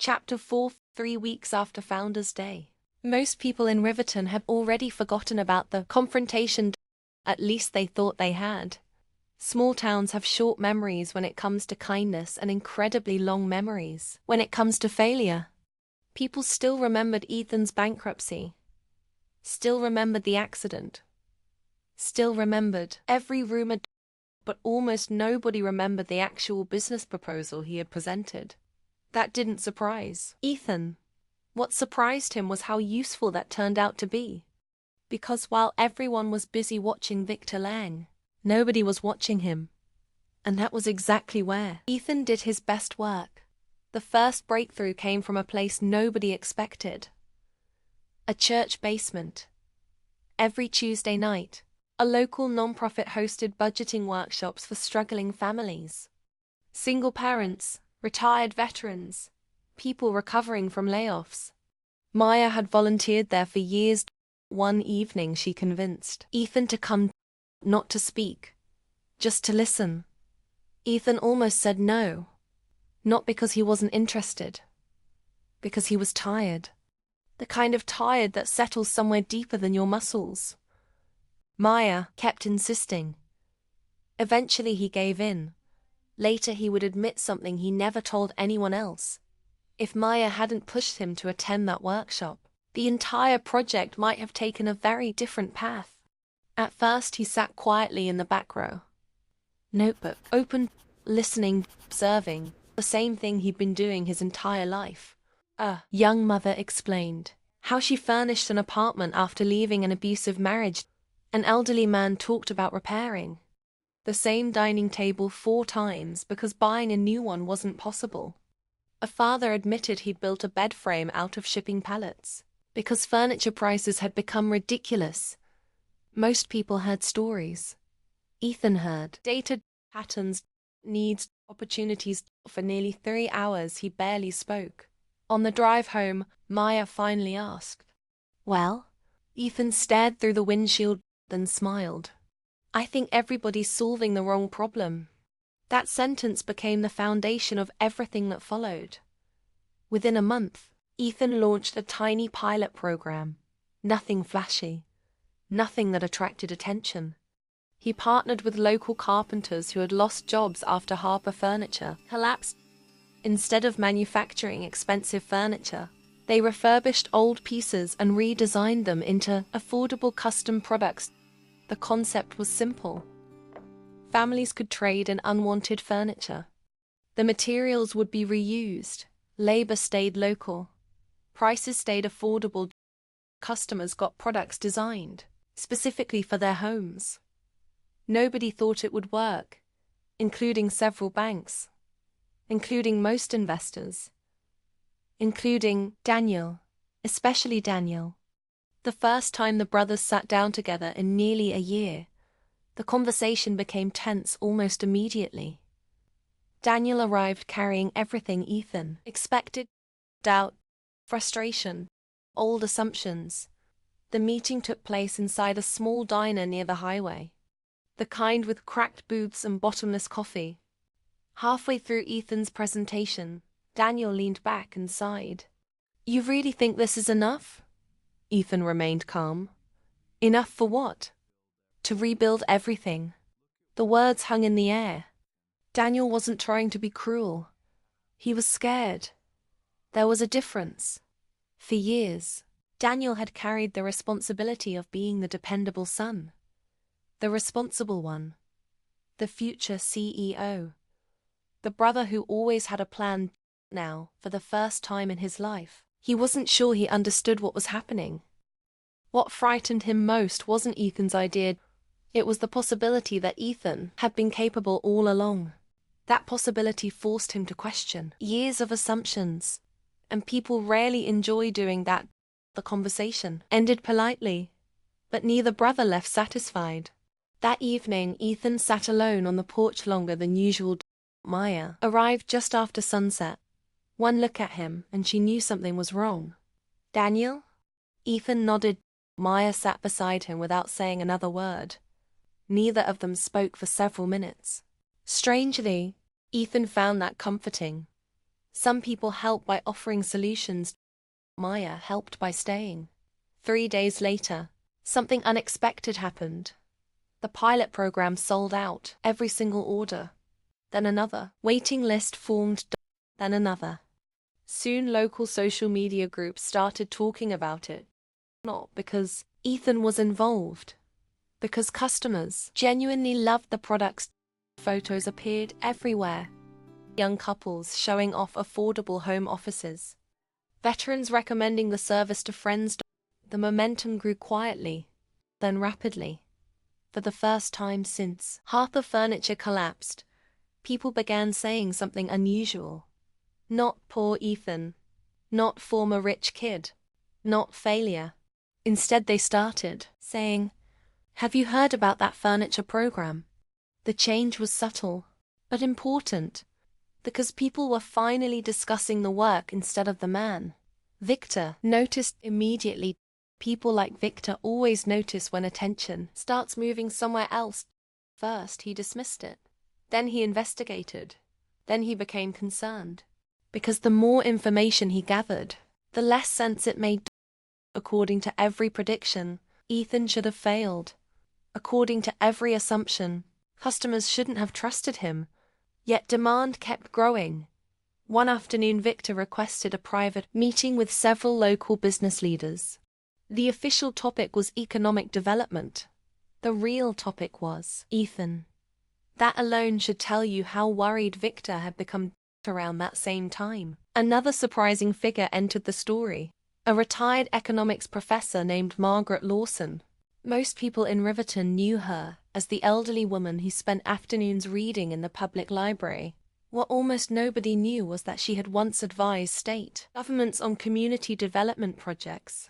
Chapter 4 3 weeks after Founders' Day. Most people in Riverton have already forgotten about the confrontation, at least they thought they had. Small towns have short memories when it comes to kindness and incredibly long memories when it comes to failure. People still remembered Ethan's bankruptcy, still remembered the accident, still remembered every rumor, but almost nobody remembered the actual business proposal he had presented. That didn't surprise Ethan. What surprised him was how useful that turned out to be. Because while everyone was busy watching Victor Lang, nobody was watching him. And that was exactly where Ethan did his best work. The first breakthrough came from a place nobody expected. A church basement. Every Tuesday night, a local nonprofit hosted budgeting workshops for struggling families. Single parents, retired veterans, people recovering from layoffs. Maya had volunteered there for years. One evening she convinced Ethan to come, not to speak, just to listen. Ethan almost said no. Not because he wasn't interested, because he was tired. The kind of tired that settles somewhere deeper than your muscles. Maya kept insisting. Eventually he gave in. Later he would admit something he never told anyone else. If Maya hadn't pushed him to attend that workshop, the entire project might have taken a very different path. At first he sat quietly in the back row. Notebook open, listening, observing, the same thing he'd been doing his entire life. A young mother explained how she furnished an apartment after leaving an abusive marriage. An elderly man talked about repairing the same dining table 4 times because buying a new one wasn't possible. A father admitted he'd built a bed frame out of shipping pallets because furniture prices had become ridiculous. Most people heard stories. Ethan heard data, patterns, needs, opportunities. For nearly 3 hours he barely spoke. On the drive home, Maya finally asked, "Well?" Ethan stared through the windshield, then smiled. "I think everybody's solving the wrong problem." That sentence became the foundation of everything that followed. Within a month, Ethan launched a tiny pilot program. Nothing flashy. Nothing that attracted attention. He partnered with local carpenters who had lost jobs after Harper Furniture collapsed. Instead of manufacturing expensive furniture, they refurbished old pieces and redesigned them into affordable custom products. The concept was simple. Families could trade in unwanted furniture. The materials would be reused, labor stayed local, prices stayed affordable. Customers got products designed specifically for their homes. Nobody thought it would work, including several banks, including most investors, including Daniel, especially Daniel. The first time the brothers sat down together in nearly a year, the conversation became tense almost immediately. Daniel arrived carrying everything Ethan expected: doubt, frustration, old assumptions. The meeting took place inside a small diner near the highway, the kind with cracked booths and bottomless coffee. Halfway through Ethan's presentation, Daniel leaned back and sighed. "You really think this is enough?" Ethan remained calm. "Enough for what?" "To rebuild everything." The words hung in the air. Daniel wasn't trying to be cruel. He was scared. There was a difference. For years, Daniel had carried the responsibility of being the dependable son. The responsible one. The future CEO. The brother who always had a plan. Now, for the first time in his life, he wasn't sure he understood what was happening. What frightened him most wasn't Ethan's idea. It was the possibility that Ethan had been capable all along. That possibility forced him to question years of assumptions, and people rarely enjoy doing that. The conversation ended politely, but neither brother left satisfied. That evening, Ethan sat alone on the porch longer than usual. Maya arrived just after sunset. One look at him, and she knew something was wrong. "Daniel?" Ethan nodded. Maya sat beside him without saying another word. Neither of them spoke for several minutes. Strangely, Ethan found that comforting. Some people helped by offering solutions. Maya helped by staying. 3 days later, something unexpected happened. The pilot program sold out, every single order. Then another waiting list formed, then another. Soon local social media groups started talking about it. Not because Ethan was involved, because customers genuinely loved the products. Photos appeared everywhere. Young couples showing off affordable home offices. Veterans recommending the service to friends. The momentum grew quietly, then rapidly. For the first time since half the furniture collapsed, people began saying something unusual. Not poor Ethan. Not former rich kid. Not failure. Instead they started saying, "Have you heard about that furniture program?" The change was subtle, but important, because people were finally discussing the work instead of the man. Victor noticed immediately. People like Victor always notice when attention starts moving somewhere else. First, he dismissed it. Then he investigated. Then he became concerned. Because the more information he gathered, the less sense it made. According to every prediction, Ethan should have failed. According to every assumption, customers shouldn't have trusted him. Yet demand kept growing. One afternoon, Victor requested a private meeting with several local business leaders. The official topic was economic development. The real topic was Ethan. That alone should tell you how worried Victor had become. Around that same time, another surprising figure entered the story. A retired economics professor named Margaret Lawson. Most people in Riverton knew her as the elderly woman who spent afternoons reading in the public library. What almost nobody knew was that she had once advised state governments on community development projects.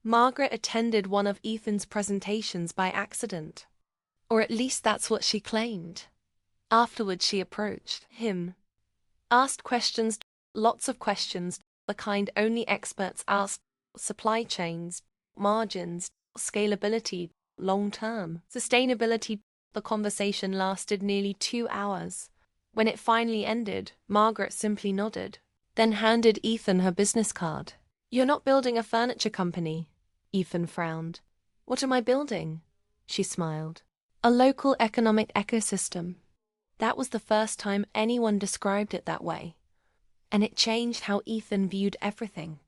Margaret attended one of Ethan's presentations by accident. Or at least that's what she claimed. Afterwards she approached him. Asked questions, lots of questions, the kind only experts ask. Supply chains, margins, scalability, long-term sustainability. The conversation lasted nearly 2 hours. When it finally ended, Margaret simply nodded, then handed Ethan her business card. "You're not building a furniture company?" Ethan frowned. "What am I building?" She smiled. "A local economic ecosystem." That was the first time anyone described it that way. And it changed how Ethan viewed everything.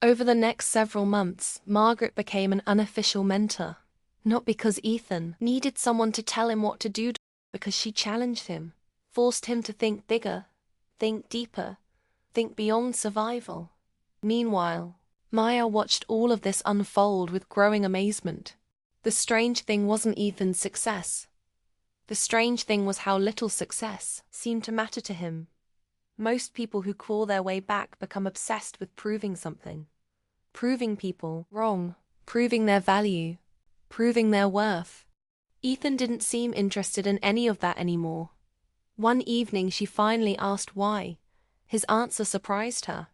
Over the next several months, Margaret became an unofficial mentor. Not because Ethan needed someone to tell him what to do, because she challenged him, forced him to think bigger, think deeper, think beyond survival. Meanwhile, Maya watched all of this unfold with growing amazement. The strange thing wasn't Ethan's success. The strange thing was how little success seemed to matter to him. Most people who claw their way back become obsessed with proving something. Proving people wrong, proving their value, proving their worth. Ethan didn't seem interested in any of that anymore. One evening she finally asked why. His answer surprised her.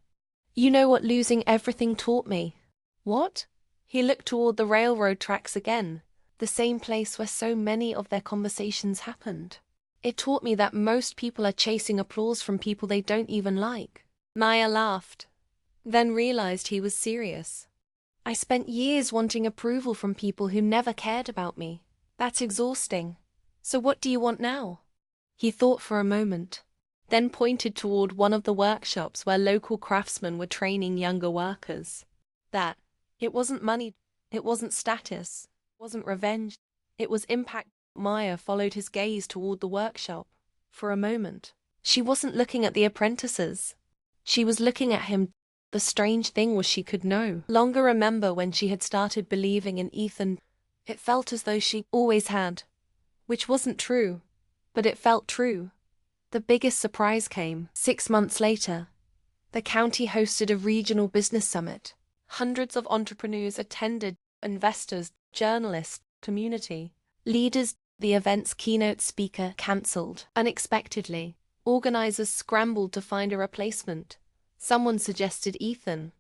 "You know what losing everything taught me." "What?" He looked toward the railroad tracks again, the same place where so many of their conversations happened. "It taught me that most people are chasing applause from people they don't even like." Maya laughed, then realized he was serious. "I spent years wanting approval from people who never cared about me. That's exhausting. So what do you want now?" He thought for a moment, then pointed toward one of the workshops where local craftsmen were training younger workers. That. It wasn't money, it wasn't status, it wasn't revenge, it was impact. Maya followed his gaze toward the workshop. For a moment, she wasn't looking at the apprentices. She was looking at him. The strange thing was she could no longer remember when she had started believing in Ethan. It felt as though she always had. Which wasn't true, but it felt true. The biggest surprise came 6 months later. The county hosted a regional business summit. Hundreds of entrepreneurs attended, investors, journalists, community leaders. The event's keynote speaker cancelled unexpectedly. Organizers scrambled to find a replacement. Someone suggested Ethan.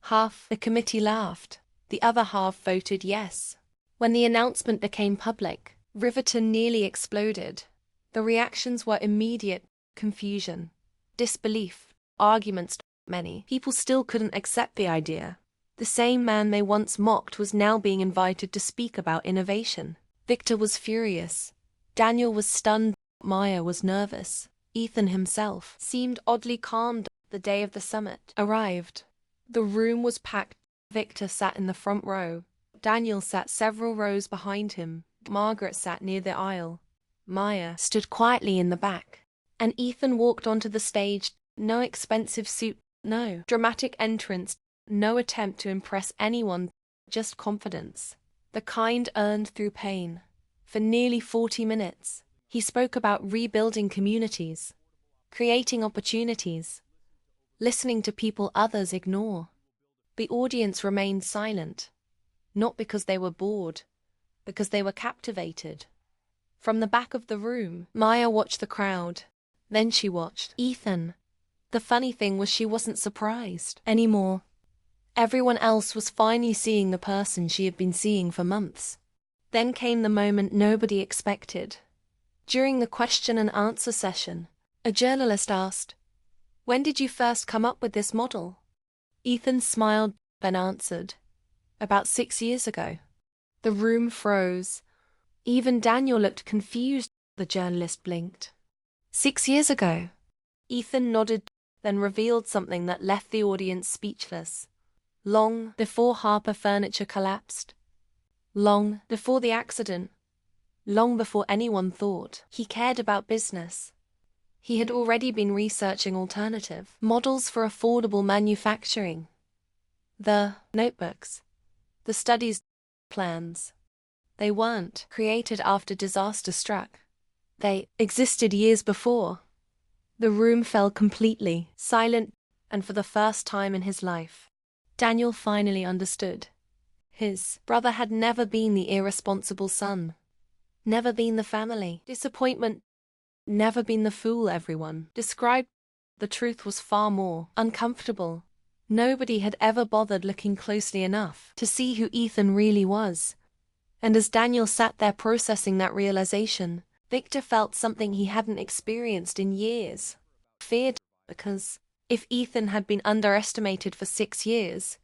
Half the committee laughed. The other half voted yes. When the announcement became public, Riverton nearly exploded. The reactions were immediate: confusion, disbelief, arguments. Many people still couldn't accept the idea. The same man they once mocked was now being invited to speak about innovation. Victor was furious. Daniel was stunned. Maya was nervous. Ethan himself seemed oddly calm. The day of the summit arrived. The room was packed. Victor sat in the front row. Daniel sat several rows behind him. Margaret sat near the aisle. Maya stood quietly in the back. And Ethan walked onto the stage. No expensive suit, no dramatic entrance, no attempt to impress anyone, just confidence. The kind earned through pain. For nearly 40 minutes, he spoke about rebuilding communities, creating opportunities, listening to people others ignore. The audience remained silent, not because they were bored, because they were captivated. From the back of the room, Maya watched the crowd. Then she watched Ethan. The funny thing was she wasn't surprised anymore. Everyone else was finally seeing the person she had been seeing for months. Then came the moment nobody expected. During the question and answer session, a journalist asked, "When did you first come up with this model?" Ethan smiled and answered, "About 6 years ago." The room froze. Even Daniel looked confused. The journalist blinked. 6 years ago? Ethan nodded, then revealed something that left the audience speechless. Long before Harper Furniture collapsed, long before the accident, long before anyone thought he cared about business, he had already been researching alternative models for affordable manufacturing. The notebooks, the studies plans, they weren't created after disaster struck. They existed years before. The room fell completely silent, and for the first time in his life, Daniel finally understood. His brother had never been the irresponsible son, never been the family disappointment, never been the fool everyone described. The truth was far more uncomfortable. Nobody had ever bothered looking closely enough to see who Ethan really was. And as Daniel sat there processing that realization, Victor felt something he hadn't experienced in years. Feared, because if Ethan had been underestimated for 6 years,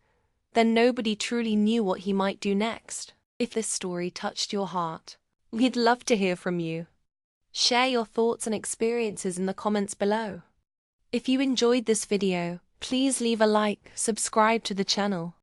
then nobody truly knew what he might do next. If this story touched your heart, we'd love to hear from you. Share your thoughts and experiences in the comments below. If you enjoyed this video, please leave a like, subscribe to the channel,